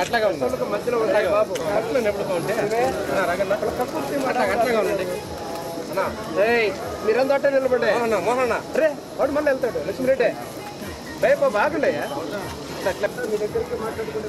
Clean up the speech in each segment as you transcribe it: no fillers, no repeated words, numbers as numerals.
అట్లాగా ఉంది మధ్యలో ఉంటాయి బాబు అట్లా నెప్పుడుగా ఉంటే అట్లాగా ఉండండి అన్నా మీరంతా అట్టే నిలబడే అన్నా మోహన్ రే వాడు మళ్ళీ వెళ్తాడు లక్ష్మీరెడ్డి రేపు బాగుండయా అట్లా మీ దగ్గరికి మాట్లాడుకుంటే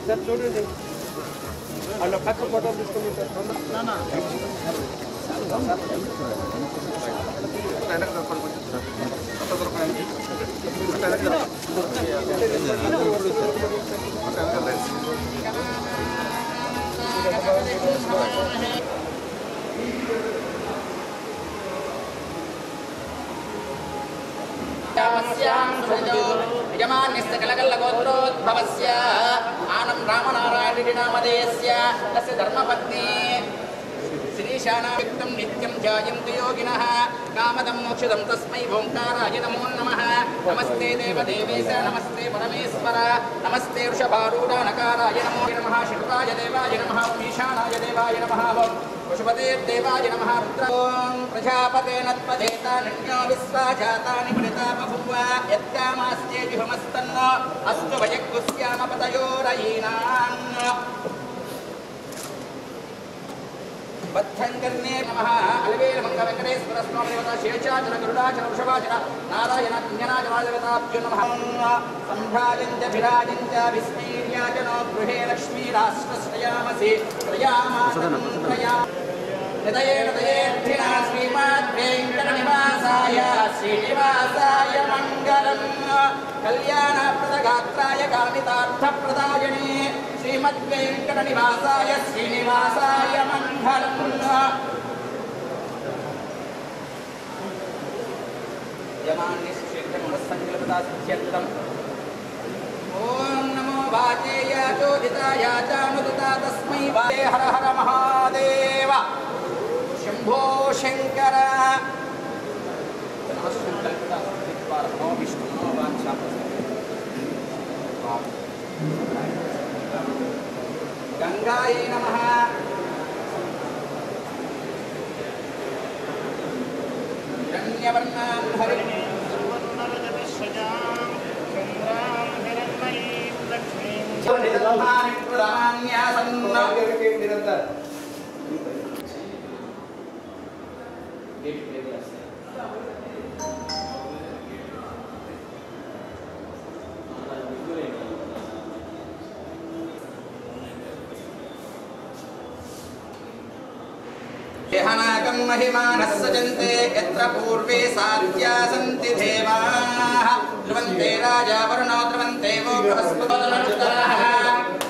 సార్ చూడండి వాళ్ళ పక్క ఫోటో తీసుకుని यजमान्यस्य कलकल्लगोत्रोद्भवस्य आनं रामनारायणिति नामधेयस्य तस्य धर्मपत्नी श्रीशानायुक्तं नित्यं ध्यायन्ति योगिनः कामदं मोक्षदं तस्मै ओंकाराय नमो नमः नमस्ते देवदेवेश नमस्ते परमेश्वर नमस्ते वृषभारूढानकाराय नमो नमः शिवाय देवाय नमः ईशानाय देवाय नमः पशुपते देवाय नमः रुद्रों प्रजापते नत्पदेतान्यो विश्वाजातानि पुनिता बभूव यत्कामास्ते जुहमस्तन्नो अस्तु वयक्कुस्यामपतयोरयीनान् बद्धंकर्णे नमः अलवेल मंगल वेंकटेश्वर स्वामी देवता शेषाचल गरुडाचल वृषभाचल नारायण कुंजनाचलादेवताभ्यो नमः संभ्राजन्त विराजन्त विस्मीर्याजनो गृहे लक्ष्मी राष्ट्रश्रयामसि प्रयामासनत्रया हृदये श्रीमद्वेङ्कटनिवासाय श्रीनिवासाय मङ्गलम् कल्याणप्रदगात्राय कामितार्थप्रदायिने श्रीमद्वेङ्कटनिवासाय श्रीनिवासाय मङ्गलम् यमान्यश्रीकृतमनस्सङ्कल्पदासिद्ध्यर्थम् ॐ नमो वाचेय चोदिताय चानुदिता तस्मै वाचे हर हर महादेव शंभो शंकर नमो विष्णु वाचा गंगायै नमः हिरण्यवर्णां हरिं देहनागं महिमानः सजन्ते यत्र पूर्वे साध्या सन्ति देवाः ध्रुवन्ते राजा वरुणो ध्रुवन्ते वो बृहस्पतिर्नक्षत्राः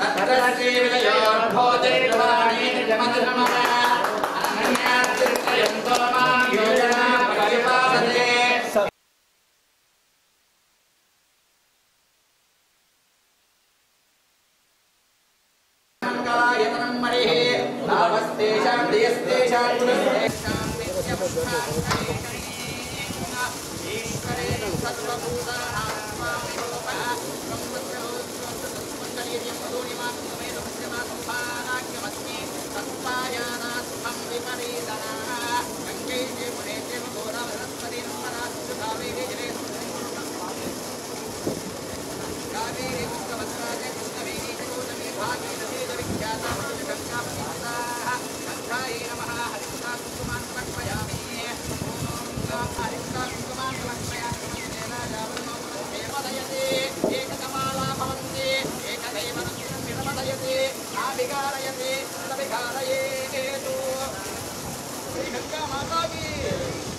तत्र श्रीविजयोर्भोजैर्वाणी निर्मधुरमः अनन्याश्चिन्तयन्तो मां योजना परिपालते मंगलायतनं मणिः भावस्तेषां दियस्तेषां गुणस्तेषां ईश्वरेण सर्वभूतानां स्वामिरूपः ब्रह्मस्वरूपमण्डलीर्यं मधुरिमात्ममेतमस्यमात्मानाख्यमस्मि तत्पायानात्मं विपरीतनः गङ्गैः मुनेः घोरवरस्पतिं परास्तुभावेः जले कावेरी पुष्पवस्त्राय कृष्णवेणी चकोदमे भागीरथी विख्याता गङ्गापतिताः गङ्गायै नमः हरिता कुसुमान् समर्पयामि ॐ हरिता कुसुमान् समर्पयामि देवदयते एककमाला भवन्ति एकदैव निरमदयते नाभिकारयते तदभिकारयेतु श्रीगङ्गामाता की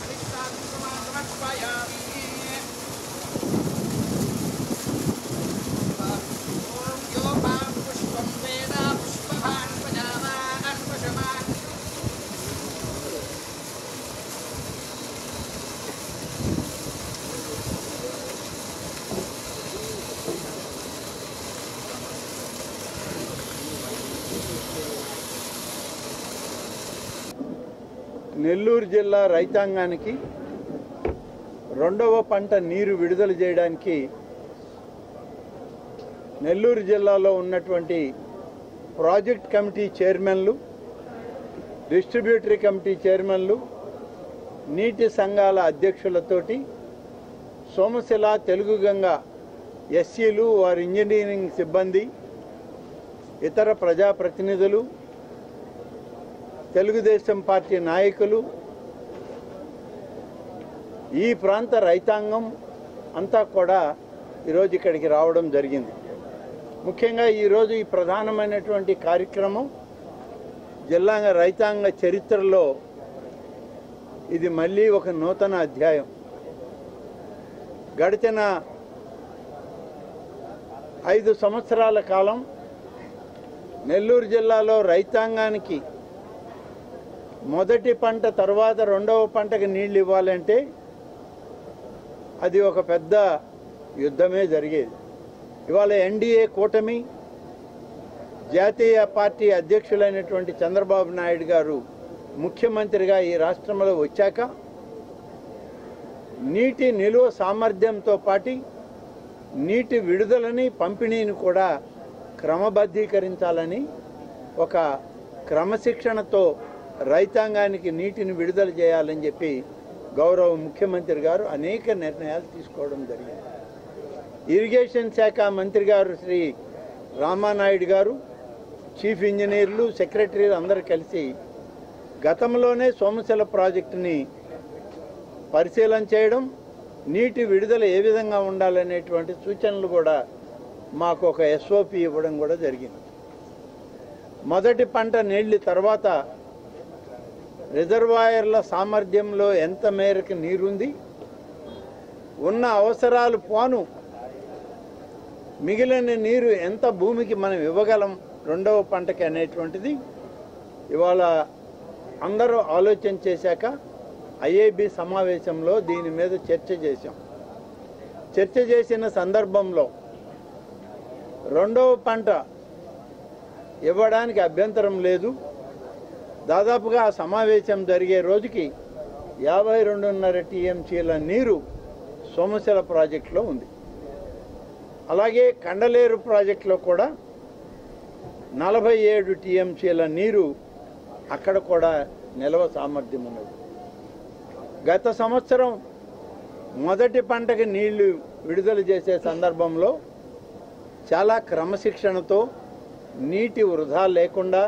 हरिता कुसुमान् समर्पयामि నెల్లూరు జిల్లా రైతాంగానికి రెండవ పంట నీరు విడుదల చేయడానికి నెల్లూరు జిల్లాలో ఉన్నటువంటి ప్రాజెక్ట్ కమిటీ చైర్మన్లు, డిస్ట్రిబ్యూటరీ కమిటీ చైర్మన్లు, నీటి సంఘాల అధ్యక్షులతోటి సోమశిల తెలుగు గంగ ఎస్సీలు, వారి ఇంజనీరింగ్ సిబ్బంది, ఇతర ప్రజాప్రతినిధులు, తెలుగుదేశం పార్టీ నాయకులు, ఈ ప్రాంత రైతాంగం అంతా కూడా ఈరోజు ఇక్కడికి రావడం జరిగింది. ముఖ్యంగా ఈరోజు ఈ ప్రధానమైనటువంటి కార్యక్రమం జిల్లా రైతాంగ చరిత్రలో ఇది మళ్ళీ ఒక నూతన అధ్యాయం. గడిచిన 5 సంవత్సరాల కాలం నెల్లూరు జిల్లాలో రైతాంగానికి మొదటి పంట తర్వాత రెండవ పంటకి నీళ్లు ఇవ్వాలంటే అది ఒక పెద్ద యుద్ధమే జరిగేది. ఇవాళ ఎన్డీఏ కూటమి, జాతీయ పార్టీ అధ్యక్షులైనటువంటి చంద్రబాబు నాయుడు గారు ముఖ్యమంత్రిగా ఈ రాష్ట్రంలో వచ్చాక నీటి నిలువ సామర్థ్యంతో పాటు నీటి విడుదలని, పంపిణీని కూడా క్రమబద్ధీకరించాలని, ఒక క్రమశిక్షణతో రైతాంగానికి నీటిని విడుదల చేయాలని చెప్పి గౌరవ ముఖ్యమంత్రి గారు అనేక నిర్ణయాలు తీసుకోవడం జరిగింది. ఇరిగేషన్ శాఖ మంత్రి గారు శ్రీ రామానాయుడు గారు, చీఫ్ ఇంజనీర్లు, సెక్రటరీలు అందరూ కలిసి గతంలోనే సోమశిల ప్రాజెక్టుని పరిశీలన చేయడం, నీటి విడుదల ఏ విధంగా ఉండాలనేటువంటి సూచనలు కూడా మాకు ఒక ఎస్ఓపి ఇవ్వడం కూడా జరిగింది. మొదటి పంట నీళ్ళ తర్వాత రిజర్వాయర్ల సామర్థ్యంలో ఎంత మేరకు నీరుంది, ఉన్న అవసరాలు పోను మిగిలిన నీరు ఎంత భూమికి మనం ఇవ్వగలం రెండవ పంటకి అనేటువంటిది ఇవాళ అందరూ ఆలోచన చేశాక ఐఏబీ సమావేశంలో దీని మీద చర్చ చేశాం. చర్చ చేసిన సందర్భంలో రెండవ పంట ఇవ్వడానికి అభ్యంతరం లేదు. దాదాపుగా ఆ సమావేశం జరిగే రోజుకి 52.5 టీఎంసీల నీరు సోమశిల ప్రాజెక్టులో ఉంది. అలాగే కండలేరు ప్రాజెక్టులో కూడా 47 టీఎంసీల నీరు అక్కడ కూడా నిల్వ సామర్థ్యం ఉన్నది. గత సంవత్సరం మొదటి పంటకి నీళ్లు విడుదల చేసే సందర్భంలో చాలా క్రమశిక్షణతో, నీటి వృధా లేకుండా,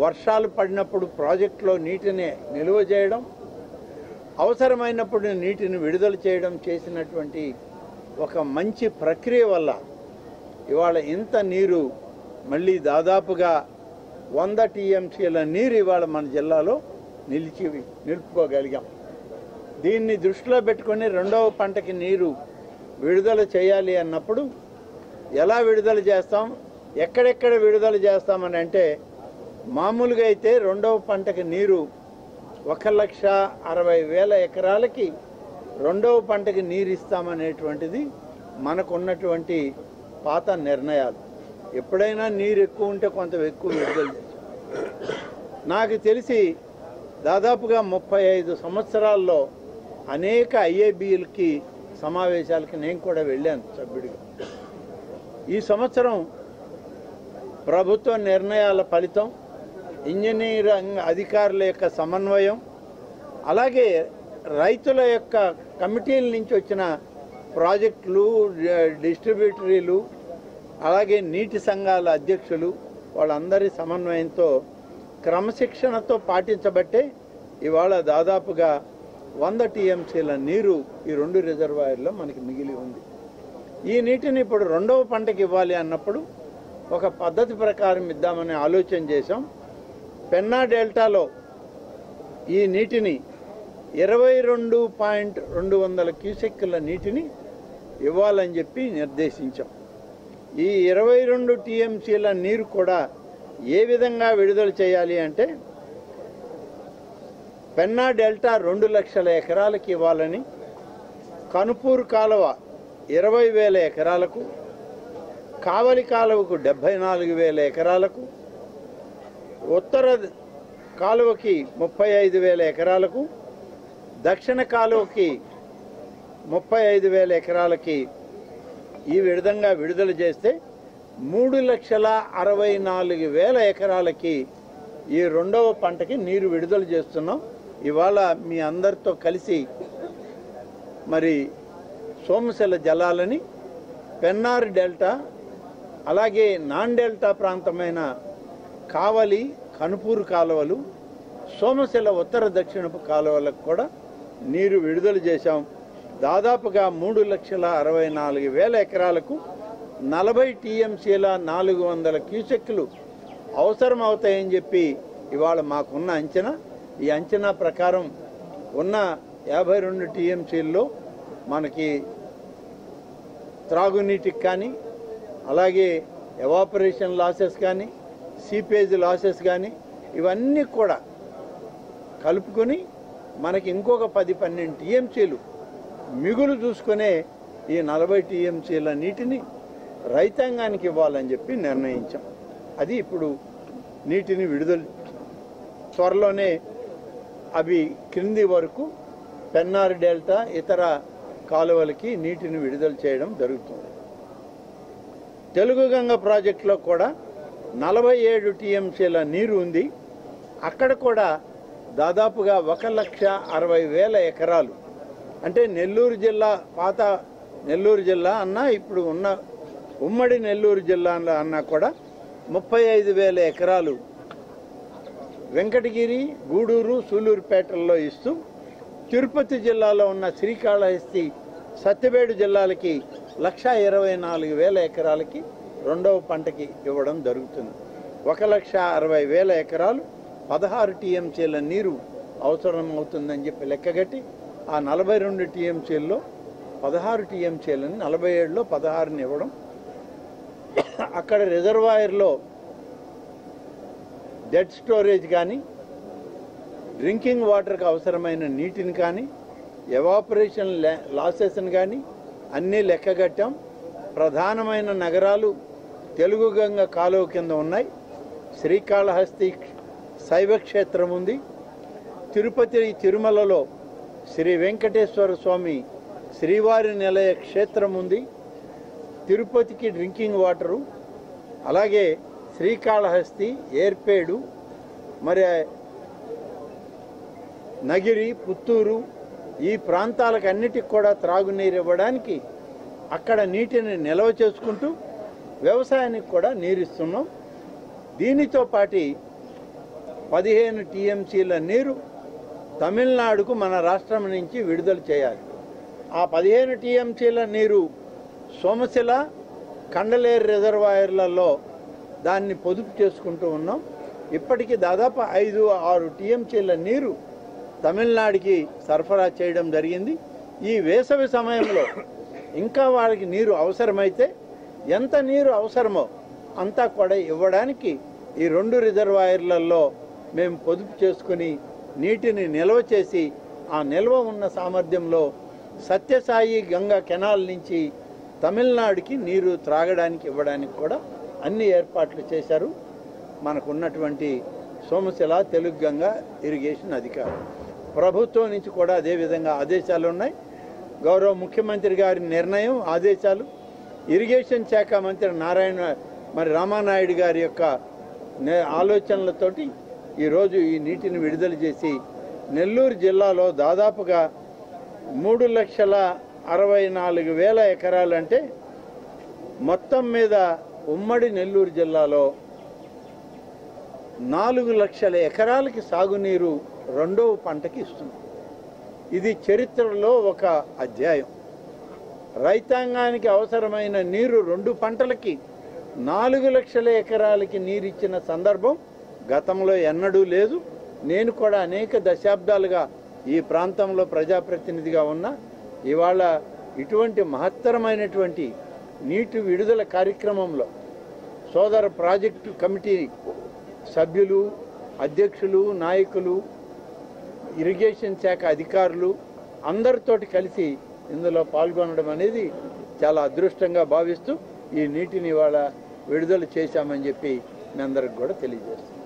వర్షాలు పడినప్పుడు ప్రాజెక్టులో నీటిని నిల్వ చేయడం, అవసరమైనప్పుడు నీటిని విడుదల చేయడం చేసినటువంటి ఒక మంచి ప్రక్రియ వల్ల ఇవాళ ఇంత నీరు మళ్ళీ దాదాపుగా 100 టీఎంసీల నీరు ఇవాళ మన జిల్లాలో నిలుపుకోగలిగాం. దీన్ని దృష్టిలో పెట్టుకొని రెండవ పంటకి నీరు విడుదల చేయాలి అన్నప్పుడు ఎలా విడుదల చేస్తాం, ఎక్కడెక్కడ విడుదల చేస్తామని అంటే, మామూలుగా అయితే రెండవ పంటకి నీరు 1,60,000 ఎకరాలకి రెండవ పంటకి నీరు ఇస్తామనేటువంటిది మనకున్నటువంటి పాత నిర్ణయాలు. ఎప్పుడైనా నీరు ఎక్కువ ఉంటే కొంత ఎక్కువ విడుదల చేస్తాం. నాకు తెలిసి దాదాపుగా 35 సంవత్సరాల్లో అనేక ఐఏబీలకి సమావేశాలకి నేను కూడా వెళ్ళాను సభ్యుడిగా. ఈ సంవత్సరం ప్రభుత్వ నిర్ణయాల ఫలితం, ఇంజనీరింగ్ అధికారుల యొక్క సమన్వయం, అలాగే రైతుల యొక్క కమిటీల నుంచి వచ్చిన ప్రాజెక్టులు, డిస్ట్రిబ్యూటరీలు, అలాగే నీటి సంఘాల అధ్యక్షులు వాళ్ళందరి సమన్వయంతో క్రమశిక్షణతో పాటించబట్టే ఇవాళ దాదాపుగా 100 టీఎంసీల నీరు ఈ 2 రిజర్వాయర్లో మనకి మిగిలి ఉంది. ఈ నీటిని ఇప్పుడు రెండవ పంటకి ఇవ్వాలి అన్నప్పుడు ఒక పద్ధతి ప్రకారం ఇద్దామని ఆలోచన చేశాం. పెన్నా డెల్టాలో ఈ నీటిని 22.200 క్యూసెక్కుల నీటిని ఇవ్వాలని చెప్పి నిర్దేశించాం. ఈ 22 టీఎంసీల నీరు కూడా ఏ విధంగా విడుదల చేయాలి అంటే, పెన్నా డెల్టా 2 లక్షల ఎకరాలకు ఇవ్వాలని, కనుపూరు కాలువ 20,000 ఎకరాలకు, కావలి కాలువకు 74,000 ఎకరాలకు, ఉత్తర కాలువకి 35,000 ఎకరాలకు, దక్షిణ కాలువకి 35,000 ఎకరాలకి ఈ విధంగా విడుదల చేస్తే 3,64,000 ఎకరాలకి ఈ రెండవ పంటకి నీరు విడుదల చేస్తున్నాం. ఇవాళ మీ అందరితో కలిసి మరి సోమశిల జలాలని పెన్నార్ డెల్టా అలాగే నాన్ డెల్టా ప్రాంతమైన కావలి కనుపూరు కాలువలు సోమశిల ఉత్తర దక్షిణపు కాలువలకు కూడా నీరు విడుదల చేశాం. దాదాపుగా 3,64,000 ఎకరాలకు 40 టీఎంసీల 400 క్యూసెక్కులు అవసరం అవుతాయని చెప్పి ఇవాళ మాకున్న అంచనా. ఈ అంచనా ప్రకారం ఉన్న 52 టీఎంసీల్లో మనకి త్రాగునీటికి కానీ అలాగే ఎవాపరేషన్ లాసెస్ కానీ సీపేజ్ లాసెస్ కానీ ఇవన్నీ కూడా కలుపుకొని మనకి ఇంకొక 10-12 టీఎంసీలు మిగులు చూసుకునే ఈ 40 టీఎంసీల నీటిని రైతాంగానికి ఇవ్వాలని చెప్పి నిర్ణయించాం. అది ఇప్పుడు నీటిని విడుదల త్వరలోనే అవి క్రింది వరకు పెన్నార్ డెల్టా ఇతర కాలువలకి నీటిని విడుదల చేయడం జరుగుతుంది. తెలుగు గంగ ప్రాజెక్టులో కూడా 47 టీఎంసీల నీరు ఉంది. అక్కడ కూడా దాదాపుగా 1,60,000 ఎకరాలు అంటే నెల్లూరు జిల్లా పాత నెల్లూరు జిల్లా అన్నా ఇప్పుడు ఉన్న ఉమ్మడి నెల్లూరు జిల్లాలో అన్నా కూడా 35,000 ఎకరాలు వెంకటగిరి గూడూరు సూలూరుపేటల్లో ఇస్తూ తిరుపతి జిల్లాలో ఉన్న శ్రీకాళహస్తి సత్యవేడు జిల్లాలకి 1,24,000 ఎకరాలకి రెండవ పంటకి ఇవ్వడం జరుగుతుంది. 1,60,000 ఎకరాలు 16 టీఎంసీల నీరు అవసరం అవుతుందని చెప్పి లెక్కగట్టి ఆ 42 టీఎంసీల్లో 16 టీఎంసీలని 47లో 16ని ఇవ్వడం. అక్కడ రిజర్వాయర్లో డెడ్ స్టోరేజ్ కానీ డ్రింకింగ్ వాటర్కి అవసరమైన నీటిని కానీ ఎవాపరేషన్ లాసెస్ని కానీ అన్నీ లెక్కగట్టాం. ప్రధానమైన నగరాలు తెలుగు గంగ కాలువ కింద ఉన్నాయి. శ్రీకాళహస్తి శైవక్షేత్రం ఉంది. తిరుపతి తిరుమలలో శ్రీ వెంకటేశ్వర స్వామి శ్రీవారి నిలయ క్షేత్రం ఉంది. తిరుపతికి డ్రింకింగ్ వాటరు, అలాగే శ్రీకాళహస్తి ఏర్పేడు మరి నగిరి పుత్తూరు ఈ ప్రాంతాలకు అన్నిటికి కూడా త్రాగునీరు ఇవ్వడానికి అక్కడ నీటిని నిల్వ చేసుకుంటూ వ్యవసాయానికి కూడా నీరిస్తున్నాం. దీనితో పాటు 15 టీఎంసీల నీరు తమిళనాడుకు మన రాష్ట్రం నుంచి విడుదల చేయాలి. ఆ 15 టీఎంసీల నీరు సోమశిల కండలేరు రిజర్వాయర్లలో దాన్ని పొదుపు చేసుకుంటూ ఉన్నాం. ఇప్పటికీ దాదాపు 5-6 టీఎంసీల నీరు తమిళనాడుకి సరఫరా చేయడం జరిగింది. ఈ వేసవి సమయంలో ఇంకా వాళ్ళకి నీరు అవసరమైతే ఎంత నీరు అవసరమో అంతా కూడా ఇవ్వడానికి ఈ 2 రిజర్వాయర్లలో మేము పొదుపు చేసుకుని నీటిని నిల్వ చేసి ఆ నిల్వ ఉన్న సామర్థ్యంలో సత్యసాయి గంగా కెనాల్ నుంచి తమిళనాడుకి నీరు త్రాగడానికి ఇవ్వడానికి కూడా అన్ని ఏర్పాట్లు చేశారు మనకున్నటువంటి సోమశిల తెలుగు గంగా ఇరిగేషన్ అధికారులు. ప్రభుత్వం నుంచి కూడా అదేవిధంగా ఆదేశాలు ఉన్నాయి. గౌరవ ముఖ్యమంత్రి గారి నిర్ణయం ఆదేశాలు ఇరిగేషన్ శాఖ మంత్రి రామానాయుడు గారి యొక్క ఆలోచనలతోటి ఈరోజు ఈ నీటిని విడుదల చేసి నెల్లూరు జిల్లాలో దాదాపుగా 3,64,000 ఎకరాలు అంటే మొత్తం మీద ఉమ్మడి నెల్లూరు జిల్లాలో 4 లక్షల ఎకరాలకి సాగునీరు రెండవ పంటకి ఇస్తుంది. ఇది చరిత్రలో ఒక అధ్యాయం. రైతాంగానికి అవసరమైన నీరు 2 పంటలకి 4 లక్షల ఎకరాలకి నీరిచ్చిన సందర్భం గతంలో ఎన్నడూ లేదు. నేను కూడా అనేక దశాబ్దాలుగా ఈ ప్రాంతంలో ప్రజాప్రతినిధిగా ఉన్నా. ఇవాళ ఇటువంటి మహత్తరమైనటువంటి నీటి విడుదల కార్యక్రమంలో సోదర ప్రాజెక్టు కమిటీ సభ్యులు, అధ్యక్షులు, నాయకులు, ఇరిగేషన్ శాఖ అధికారులు అందరితోటి కలిసి ఇందులో పాల్గొనడం అనేది చాలా అదృష్టంగా భావిస్తూ ఈ నీటిని ఇవాళ విడుదల చేశామని చెప్పి మీ అందరికి కూడా తెలియజేస్తాం.